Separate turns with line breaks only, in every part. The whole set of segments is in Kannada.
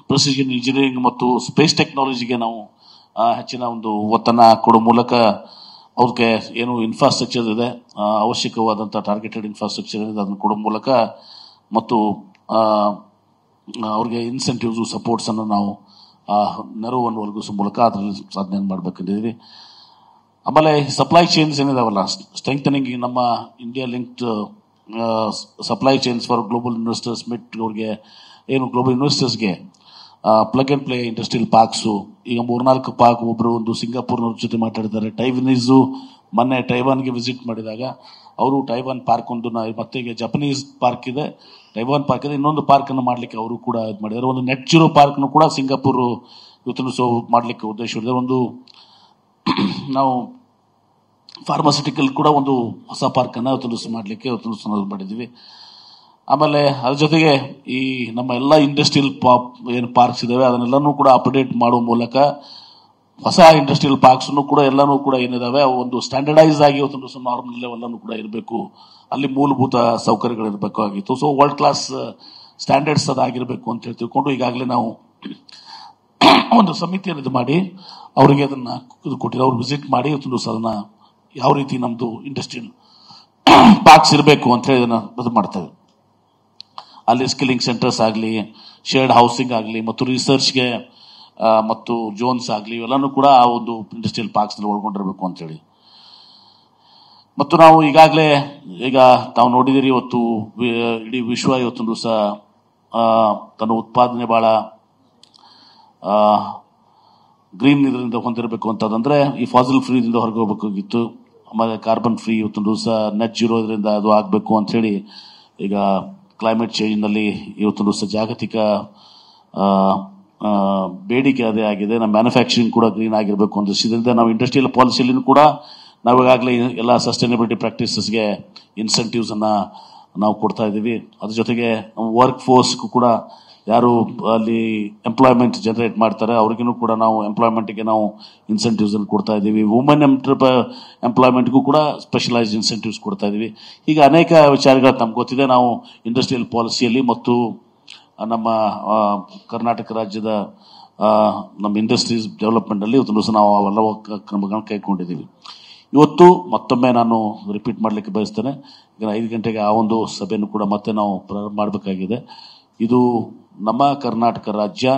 ಪ್ರೆಸಿಷನ್ ಇಂಜಿನಿಯರಿಂಗ್ ಮತ್ತು ಸ್ಪೇಸ್ ಟೆಕ್ನಾಲಜಿಗೆ ನಾವು ಹೆಚ್ಚಿನ ಒಂದು ಒತ್ತನ್ನು ಕೊಡುವ ಮೂಲಕ ಅವ್ರಿಗೆ ಏನು ಇನ್ಫ್ರಾಸ್ಟ್ರಕ್ಚರ್ ಇದೆ, ಅವಶ್ಯಕವಾದಂಥ ಟಾರ್ಗೆಟೆಡ್ ಇನ್ಫ್ರಾಸ್ಟ್ರಕ್ಚರ್ ಇದೆ, ಅದನ್ನು ಕೊಡುವ ಮೂಲಕ ಮತ್ತು ಅವ್ರಿಗೆ ಇನ್ಸೆಂಟಿವ್ಸು ಸಪೋರ್ಟ್ಸನ್ನು ನಾವು ನೆರವನ್ನು ಒದಗಿಸುವ ಮೂಲಕ ಅದರಲ್ಲಿ ಸಾಧನೆ ಮಾಡಬೇಕಂತಿದ್ದೀವಿ. ಆಮೇಲೆ ಸಪ್ಲೈ ಚೈನ್ಸ್ ಏನಿದಾವಲ್ಲ, ಸ್ಟ್ರೆಂಥನಿಂಗ್ ನಮ್ಮ India linked supply chains for global investors meet ಅವ್ರಿಗೆ ಏನು ಗ್ಲೋಬಲ್ ಇನ್ವೆಸ್ಟರ್ಸ್ಗೆ plug and play industrial parks ಈಗ 3-4 ಪಾರ್ಕ್ ಒಬ್ಬರು ಒಂದು ಸಿಂಗಾಪುರ್ನವ್ರ ಜೊತೆ ಮಾತಾಡಿದ್ದಾರೆ. ಟೈವನೀಸು ಮೊನ್ನೆ ಟೈವಾನ್ಗೆ ವಿಸಿಟ್ ಮಾಡಿದಾಗ ಅವರು ಟೈವಾನ್ ಪಾರ್ಕ್ ಒಂದು ಮತ್ತೆ ಈಗ ಜಪನೀಸ್ ಪಾರ್ಕ್ ಇದೆ, ಟೈವಾನ್ ಪಾರ್ಕ್ ಇದೆ, ಇನ್ನೊಂದು ಪಾರ್ಕನ್ನು ಮಾಡಲಿಕ್ಕೆ ಅವರು ಕೂಡ ಇದು ಮಾಡಿದ್ದಾರೆ. ಒಂದು ನೆಟ್ ಜೀರೋ ಪಾರ್ಕ್ನು ಕೂಡ ಸಿಂಗಾಪುರ್ ಇವತ್ತು ಮಾಡಲಿಕ್ಕೆ ಉದ್ದೇಶವಿದೆ. ಒಂದು ನಾವು ಫಾರ್ಮಾಸ್ಯೂಟಿಕಲ್ ಕೂಡ ಒಂದು ಹೊಸ ಪಾರ್ಕನ್ನು ಇವತ್ತು ಮಾಡಲಿಕ್ಕೆ ಇವತ್ತು ಮಾಡಿದ್ದೀವಿ. ಆಮೇಲೆ ಅದ್ರ ಜೊತೆಗೆ ಈ ನಮ್ಮ ಎಲ್ಲ ಇಂಡಸ್ಟ್ರಿಯಲ್ ಏನು ಪಾರ್ಕ್ಸ್ ಇದಾವೆ ಅದನ್ನೆಲ್ಲನೂ ಕೂಡ ಅಪ್ಡೇಟ್ ಮಾಡುವ ಮೂಲಕ ಹೊಸ ಇಂಡಸ್ಟ್ರಿಯಲ್ ಪಾರ್ಕ್ಸ್ ಕೂಡ ಎಲ್ಲನೂ ಕೂಡ ಏನಿದಾವೆ ಒಂದು ಸ್ಟ್ಯಾಂಡರ್ಡೈಸ್ ಆಗಿ ಇವತ್ತು ನಾರ್ಮಲ್ ಲೆವೆಲ್ ಕೂಡ ಇರಬೇಕು, ಅಲ್ಲಿ ಮೂಲಭೂತ ಸೌಕರ್ಯಗಳಿರಬೇಕಾಗಿತ್ತು. ಸೊ ವರ್ಲ್ಡ್ ಕ್ಲಾಸ್ ಸ್ಟ್ಯಾಂಡರ್ಡ್ಸ್ ಅದಾಗಿರಬೇಕು ಅಂತ ಹೇಳಿ ತಿಳ್ಕೊಂಡು ಈಗಾಗಲೇ ನಾವು ಒಂದು ಸಮಿತಿಯನ್ನು ಇದು ಮಾಡಿ ಅವರಿಗೆ ಅದನ್ನ ಕೊಟ್ಟಿರೋ ಅವ್ರು ವಿಸಿಟ್ ಮಾಡಿ ಇವತ್ತು ಅದನ್ನ ಯಾವ ರೀತಿ ನಮ್ದು ಇಂಡಸ್ಟ್ರಿಯಲ್ ಪಾರ್ಕ್ಸ್ ಇರಬೇಕು ಅಂತ ಹೇಳಿ ಅದನ್ನ ಇದು ಮಾಡ್ತೇವೆ. ಅಲ್ಲಿ ಸ್ಕಿಲ್ಲಿಂಗ್ ಸೆಂಟರ್ಸ್ ಆಗಲಿ, ಶೇರ್ಡ್ ಹೌಸಿಂಗ್ ಆಗಲಿ ಮತ್ತು ರಿಸರ್ಚ್ಗೆ ಮತ್ತು ಜೋನ್ಸ್ ಆಗಲಿ ಇವೆಲ್ಲನೂ ಕೂಡ ಆ ಒಂದು ಇಂಡಸ್ಟ್ರಿಯಲ್ ಪಾರ್ಕ್ಸ್ನಲ್ಲಿ ಒಳಗೊಂಡಿರಬೇಕು ಅಂತೇಳಿ. ಮತ್ತು ನಾವು ಈಗಾಗಲೇ ಈಗ ತಾವು ನೋಡಿದಿರಿ ಇವತ್ತು ಇಡೀ ವಿಶ್ವ ಇವತ್ತೊಂದು ದಿವಸ ತನ್ನ ಉತ್ಪಾದನೆ ಬಹಳ ಗ್ರೀನ್ ಇದರಿಂದ ಹೊಂದಿರಬೇಕು ಅಂತಂದ್ರೆ ಈ ಫಾಸಿಲ್ ಫ್ರೀ ದಿಂದ ಹೊರಗೆ ಹೋಗಬೇಕಾಗಿತ್ತು. ಆಮೇಲೆ ಕಾರ್ಬನ್ ಫ್ರೀ ಇವತ್ತೊಂದು ದಿವಸ ನೆಟ್ ಜೀರೋ ಇದರಿಂದ ಅದು ಆಗಬೇಕು ಅಂತ ಹೇಳಿ ಈಗ ಕ್ಲೈಮೇಟ್ ಚೇಂಜ್ ನಲ್ಲಿ ಇವತ್ತೊಂದು ದಿವಸ ಜಾಗತಿಕ ಬೇಡಿಕೆ ಅದೇ ಆಗಿದೆ. ನಮ್ಮ ಮ್ಯಾನುಫ್ಯಾಕ್ಚರಿಂಗ್ ಕೂಡ ಗ್ರೀನ್ ಆಗಿರಬೇಕು ಅಂತ ಇದರಿಂದ ನಾವು ಇಂಡಸ್ಟ್ರಿಯಲ್ ಪಾಲಿಸಿಯಲ್ಲಿ ಕೂಡ ನಾವು ಈಗಾಗಲೇ ಎಲ್ಲ ಸಸ್ಟೈನಬಿಲಿಟಿ ಪ್ರಾಕ್ಟೀಸಸ್ಗೆ ಇನ್ಸೆಂಟಿವ್ಸ್ ಅನ್ನ ನಾವು ಕೊಡ್ತಾ ಇದ್ದೀವಿ. ಅದ್ರ ಜೊತೆಗೆ ವರ್ಕ್ ಫೋರ್ಸ್ ಕೂಡ ಯಾರು ಅಲ್ಲಿ ಎಂಪ್ಲಾಯ್ಮೆಂಟ್ ಜನರೇಟ್ ಮಾಡ್ತಾರೆ ಅವ್ರಿಗೂ ಕೂಡ ನಾವು ಎಂಪ್ಲಾಯ್ಮೆಂಟ್ಗೆ ನಾವು ಇನ್ಸೆಂಟಿವ್ಸ್ ಅನ್ನು ಕೊಡ್ತಾ ಇದ್ದೀವಿ. ವುಮೆನ್ ಎಂಪ್ಲಾಯ್ಮೆಂಟ್ಗೂ ಕೂಡ ಸ್ಪೆಷಲೈಸ್ಡ್ ಇನ್ಸೆಂಟಿವ್ಸ್ ಕೊಡ್ತಾ ಇದ್ದೀವಿ. ಈಗ ಅನೇಕ ವಿಚಾರಗಳು ನಮ್ಗೆ ಗೊತ್ತಿದೆ. ನಾವು ಇಂಡಸ್ಟ್ರಿಯಲ್ ಪಾಲಿಸಿಯಲ್ಲಿ ಮತ್ತು ನಮ್ಮ ಕರ್ನಾಟಕ ರಾಜ್ಯದ ನಮ್ಮ ಇಂಡಸ್ಟ್ರೀಸ್ ಡೆವಲಪ್ಮೆಂಟ್ ಅಲ್ಲಿ ಇವತ್ತು ದಿವಸ ನಾವು ಅವೆಲ್ಲ ಕ್ರಮಗಳನ್ನು ಕೈಗೊಂಡಿದ್ದೀವಿ. ಇವತ್ತು ಮತ್ತೊಮ್ಮೆ ನಾನು ರಿಪೀಟ್ ಮಾಡಲಿಕ್ಕೆ ಬಯಸ್ತೇನೆ, ಈಗ 5 ಗಂಟೆಗೆ ಆ ಒಂದು ಸಭೆಯನ್ನು ಕೂಡ ಮತ್ತೆ ನಾವು ಪ್ರಾರಂಭ ಮಾಡಬೇಕಾಗಿದೆ. ಇದು ನಮ್ಮ ಕರ್ನಾಟಕ ರಾಜ್ಯ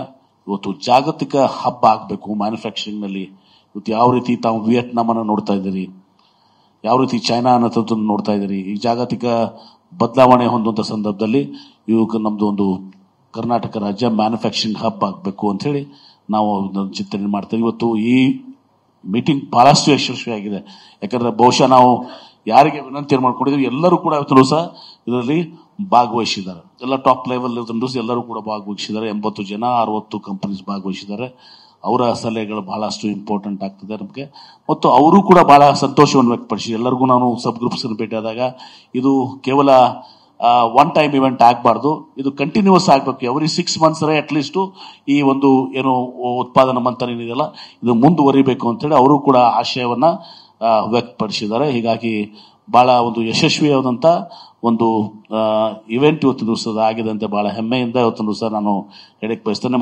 ಇವತ್ತು ಜಾಗತಿಕ ಹಬ್ ಆಗಬೇಕು ಮ್ಯಾನುಫ್ಯಾಕ್ಚರಿಂಗ್ ನಲ್ಲಿ. ಇವತ್ತು ಯಾವ ರೀತಿ ತಾವು ವಿಯೆಟ್ನಾಂ ಅನ್ನು ನೋಡ್ತಾ ಇದ್ದೀರಿ, ಯಾವ ರೀತಿ ಚೈನಾ ಅನ್ನೋದನ್ನು ನೋಡ್ತಾ ಇದ್ದೀರಿ, ಈ ಜಾಗತಿಕ ಬದಲಾವಣೆ ಹೊಂದುವಂತ ಸಂದರ್ಭದಲ್ಲಿ ಇವಾಗ ನಮ್ದು ಒಂದು ಕರ್ನಾಟಕ ರಾಜ್ಯ ಮ್ಯಾನುಫ್ಯಾಕ್ಚರಿಂಗ್ ಹಬ್ ಆಗಬೇಕು ಅಂತ ಹೇಳಿ ನಾವು ಚಿಂತನೆ ಮಾಡ್ತೇವೆ. ಇವತ್ತು ಈ ಮೀಟಿಂಗ್ ಬಹಳಷ್ಟು ಯಶಸ್ವಿಯಾಗಿದೆ. ಯಾಕಂದ್ರೆ ಬಹುಶಃ ನಾವು ಯಾರಿಗೆ ವಿನಂತಿ ಮಾಡ್ಕೊಂಡಿದ್ದೀವಿ ಎಲ್ಲರೂ ಕೂಡ ಇವತ್ತು ದಿವಸ ಇದರಲ್ಲಿ ಭಾಗವಹಿಸಿದ್ದಾರೆ. ಎಲ್ಲ ಟಾಪ್ ಲೆವೆಲ್ ದಿವಸ ಎಲ್ಲರೂ ಕೂಡ ಭಾಗವಹಿಸಿದ್ದಾರೆ. 80 ಜನ 60 ಕಂಪನೀಸ್ ಭಾಗವಹಿಸಿದ್ದಾರೆ. ಅವರ ಸಲಹೆಗಳು ಬಹಳಷ್ಟು ಇಂಪಾರ್ಟೆಂಟ್ ಆಗ್ತದೆ ನಮಗೆ. ಮತ್ತು ಅವರು ಕೂಡ ಬಹಳ ಸಂತೋಷವನ್ನು ವ್ಯಕ್ತಪಡಿಸಿ ಎಲ್ಲರಿಗೂ ನಾನು ಸಬ್ ಗ್ರೂಪ್ಸ್ ಭೇಟಿಯಾದಾಗ ಇದು ಕೇವಲ ಒನ್ ಟೈಮ್ ಇವೆಂಟ್ ಆಗಬಾರ್ದು, ಇದು ಕಂಟಿನ್ಯೂಸ್ ಆಗಬೇಕು. ಎವ್ರಿ 6 months ಅಟ್ಲೀಸ್ಟ್ ಈ ಒಂದು ಏನು ಉತ್ಪಾದನಾ ಮಂಥನ ಏನಿದೆಯಲ್ಲ ಇದು ಮುಂದುವರಿಬೇಕು ಅಂತೇಳಿ ಅವರು ಕೂಡ ಆಶಯವನ್ನ ವ್ಯಕ್ತಪಡಿಸಿದ್ದಾರೆ. ಹೀಗಾಗಿ ಬಹಳ ಒಂದು ಯಶಸ್ವಿಯಾದಂತ ಒಂದು ಇವೆಂಟ್ ಇವತ್ತು ದಿವಸದ ಆಗಿದೆ ಅಂತ ಬಹಳ ಹೆಮ್ಮೆಯಿಂದ ಇವತ್ತು ದಿವಸ ನಾನು ಹೇಳಕ್ ಬಯಸ್ತೇನೆ.